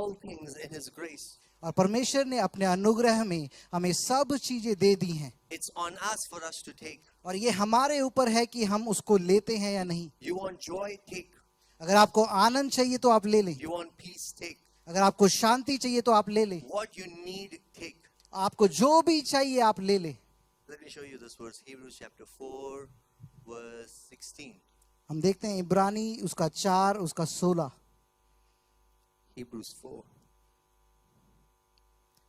all things in His grace. और परमेश्वर ने अपने अनुग्रह में हमें सब चीजें दे दी हैं, It's on us for us to take. और ये हमारे ऊपर है कि हम उसको लेते हैं या नहीं। You want joy? Take. अगर आपको आनंद चाहिए तो आप ले लें, You want peace? Take. अगर आपको शांति चाहिए तो आप ले लें, What you need, take. आपको जो भी चाहिए आप ले लें। Let me show you this verse, Hebrews chapter 4, verse 16. हम देखते हैं इब्रानी उसका 4 उसका 16। Hebrews 4.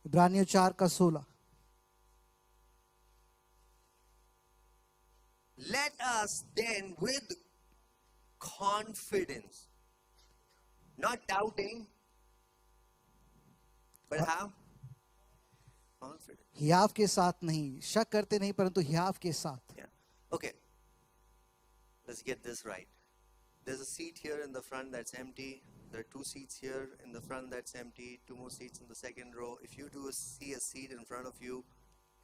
इब्रानियों 4 का 16। Let us then with confidence, not doubting, but how? Confidence. हियाव के साथ नहीं, शक करते नहीं, परंतु हियाव के साथ। Yeah. Okay. Let's get this right. There's a seat here in the front that's empty. There are 2 seats here in the front that's empty. 2 more seats in the second row. If you do see a seat in front of you,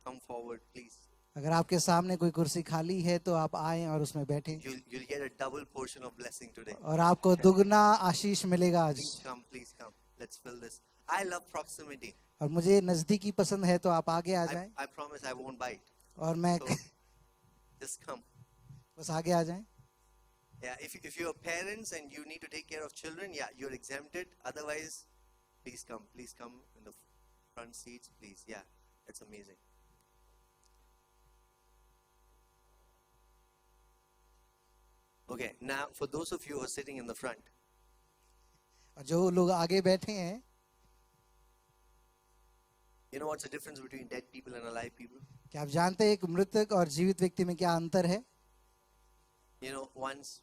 come forward, please. अगर आपके सामने कोई कुर्सी खाली है तो आप आएं और उसमें बैठें, You'll get a double portion of blessing today. और आपको दुगना आशीष मिलेगा आज। Please come. Let's fill this. I love proximity. और मुझे नजदीकी पसंद है, तो आप आगे आ जाएं। I promise I won't bite. और मैं So, just come. बस आगे आ जाएं। Yeah, if you're parents and you need to take care of children, yeah, you're exempted. Otherwise, please come. Please come in the front seats, please. Yeah, that's amazing. Okay, now for those of you who are sitting in the front, और जो लोग आगे बैठे हैं, you know what's the difference between dead people and alive people? क्या आप जानते हैं एक मृतक और जीवित व्यक्ति में क्या अंतर है? You know, once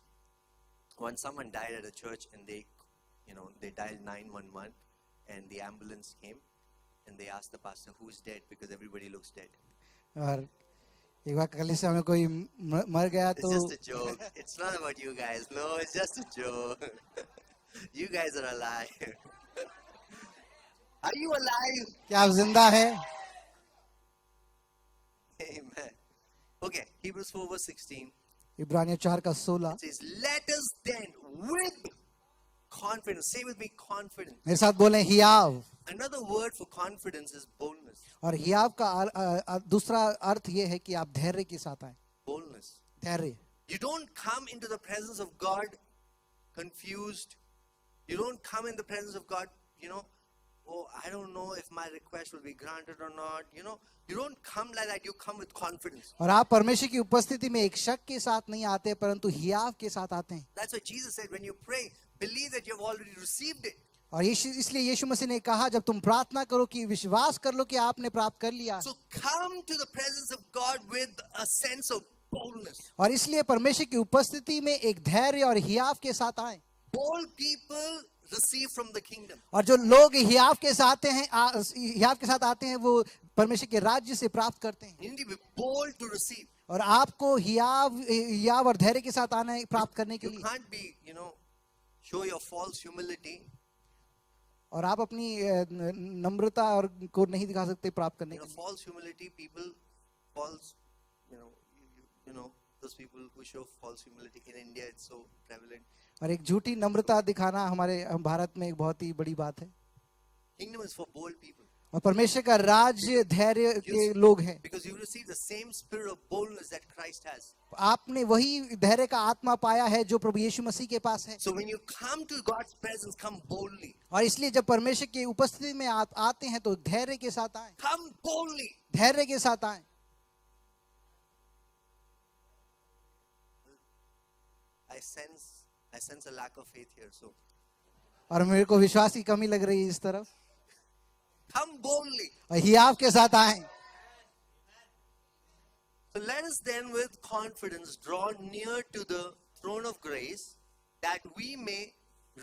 someone died at a church and they dialed 911 and the ambulance came and they asked the pastor who's dead because everybody looks dead. और एक बार कलीसिया में कोई मर गया It's तो just a joke. It's not about you guys. No, it's just a joke. You guys are alive. Are you alive? क्या आप जिंदा हैं? Amen. Okay, Hebrews 4 verse 16. इब्रानियों 4 का 16। It says, let us then with confidence, say with me confidence. मेरे साथ बोलें हियाव। Another word for confidence is boldness. और हियाव का दूसरा अर्थ ये है कि आप धैर्य के साथ आए। Boldness. धैर्य। You don't come into the presence of God confused. You don't come in the presence of God, oh, I don't know if my request will be granted or not. You don't come like that. You come with confidence. और आप परमेश्वर की उपस्थिति में एक शक के साथ नहीं आते, परंतु हियाव के साथ आते हैं। That's why Jesus said, when you pray, believe that you've already received it. और इसलिए यीशु मसीह ने कहा, जब तुम प्रार्थना करो कि विश्वास कर लो कि आपने प्राप्त कर लिया। So come to the presence of God with a sense of boldness. और इसलिए परमेश्वर की उपस्थिति में एक धैर्य और हियाव के साथ आए। Bold people receive from the kingdom. और जो लोग हियाव के साथ आते हैं वो परमेश्वर के राज्य से प्राप्त करते हैं। You need to be bold to receive. और आपको हियाव और धैर्य के साथ आना है प्राप्त करने के You लिए। can't be, show your false humility. और आप अपनी नम्रता और को नहीं दिखा सकते प्राप्त करने के लिए। False humility, false, those people who show false humility in India, it's so prevalent. और एक झूठी नम्रता दिखाना हमारे भारत में एक बहुत ही बड़ी बात है। Kingdom is for bold people. और परमेश्वर का राज्य धैर्य के लोग हैं। Because you receive the same spirit of boldness that Christ has. आपने वही धैर्य का आत्मा पाया है जो प्रभु यीशु मसीह के पास है। So when you come to God's presence, come boldly. और इसलिए जब परमेश्वर की उपस्थिति में आते हैं तो धैर्य के साथ आए। Come boldly. धैर्य के साथ आए। I sense a lack of faith here. So और मेरे को विश्वास की कमी लग रही है इस तरफ। come boldly. और हियाव के साथ आए। So let us then with confidence draw near to the throne of grace that we may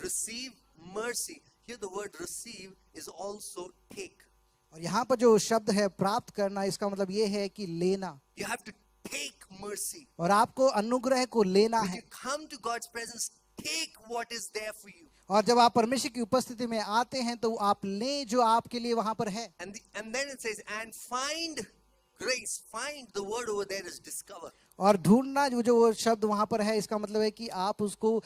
receive mercy. Here the word receive is also take. और यहाँ पर जो शब्द है प्राप्त करना, इसका मतलब ये है कि लेना। You have to take mercy. और आपको अनुग्रह को लेना When है। you come to God's presence, take what is there for you. और जब आप परमेश्वर की उपस्थिति में आते हैं तो आप लें जो आपके लिए वहां पर है। And then it says, and find grace. Find, the word over there is discover. और ढूंढना जो वो शब्द वहां पर है, इसका मतलब है कि आप उसको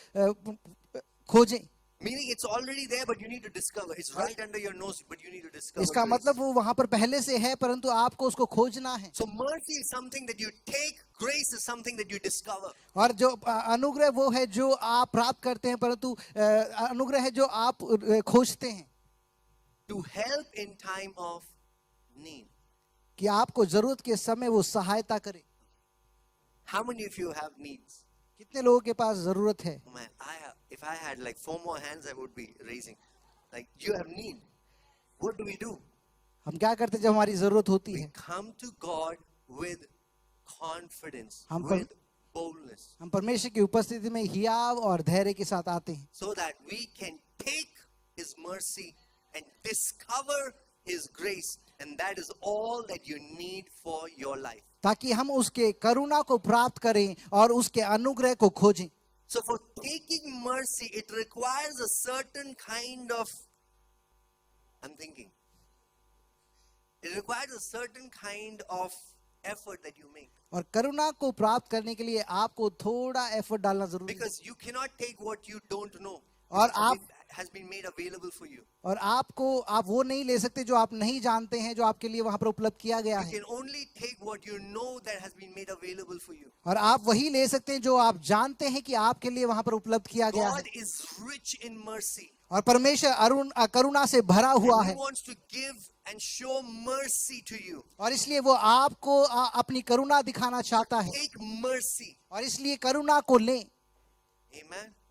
खोजें। Meaning it's already there, but you need to discover. It's right under your nose, but you need to discover. इसका grace. मतलब वो वहां पर पहले से है, परंतु आपको उसको खोजना है। So mercy is something that you take. Grace is something that you discover. और जो अनुग्रह वो है जो आप प्राप्त करते हैं, परंतु अनुग्रह है जो आप खोजते हैं, To help in time of need. कि आपको जरूरत के समय वो सहायता करे। How many of you have needs? कितने लोगों के पास जरूरत है? Oh man, if I had like 4 more hands, I would be raising. Like, you have need. What do? हम क्या करते हैं जब हमारी जरूरत होती We है? come to God with confidence, हम पर- with boldness, हम परमेश्वर की उपस्थिति में हियाव और धैर्य के साथ आते हैं, so that we can take His mercy and discover His grace. And that is all that you need for your life. ताकि हम उसके करुणा को प्राप्त करें और उसके अनुग्रह को खोजें। So for taking mercy, it requires a certain kind of, I'm thinking, it requires a certain kind of effort that you make. और करुणा को प्राप्त करने के लिए आपको थोड़ा एफर्ट डालना जरूरी है। Because you cannot take what you don't know. और Because आप- it has been made available for you. और आप वो नहीं ले सकते जो आप नहीं जानते हैं, जो आपके लिए वहां पर उपलब्ध किया गया You है। can only take what you know that has been made available for you. और आप वही ले सकते हैं जो आप जानते हैं कि आपके लिए वहां पर उपलब्ध किया गया है। God is rich in mercy. और परमेश्वर करुणा से भरा हुआ And है, He wants to give and show mercy to you. और इसलिए वो आपको अपनी करुणा दिखाना चाहता है, Take mercy. और इसलिए करुणा को लें। Amen.